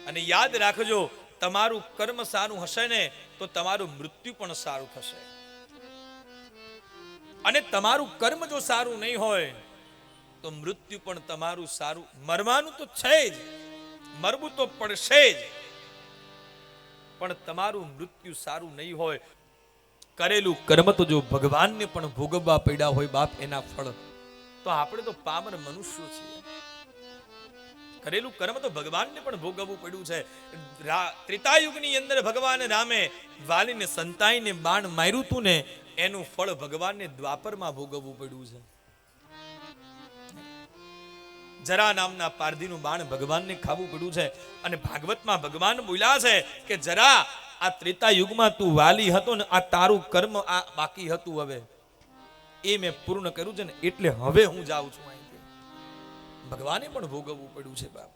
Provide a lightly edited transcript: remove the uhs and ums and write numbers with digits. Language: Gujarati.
અને યાદ રાખજો, તમારું કર્મ સારું હશે ને તો તમારું મૃત્યુ પણ સારું થશે. અને તમારું કર્મ જો સારું નહીં હોય તો મૃત્યુ પણ તમારું સારું. મરવાનું તો છે જ, મરવું તો પડશે જ, પણ તમારું મૃત્યુ સારું નહીં હોય. કરેલું કર્મ તો જો ભગવાનને પણ ભોગવવા પડ્યા હોય બાપ એના ફળ, તો આપણે તો પામર મનુષ્યો છીએ. કરેલું કર્મ તો ભગવાનને પણ ભોગવવું પડ્યું છે. ત્રેતાયુગની અંદર ભગવાન રામે વાલીને સંતાઈને બાણ માર્યું તું ને, એનું ફળ ભગવાનને દ્વાપરમાં ભોગવવું પડ્યું છે. જરા નામના પારધીનું બાણ ભગવાનને ખાવું પડ્યું છે. અને ભાગવતમાં ભગવાન બોલ્યા છે કે જરા, આ ત્રેતાયુગમાં તું વાલી હતો ને, આ તારું કર્મ આ બાકી હતું, હવે એ મેં પૂર્ણ કર્યું છે ને, એટલે હવે હું જાઉં છું અહીંથી. ભગવાને પણ ભોગવવું પડ્યું છે બાપ.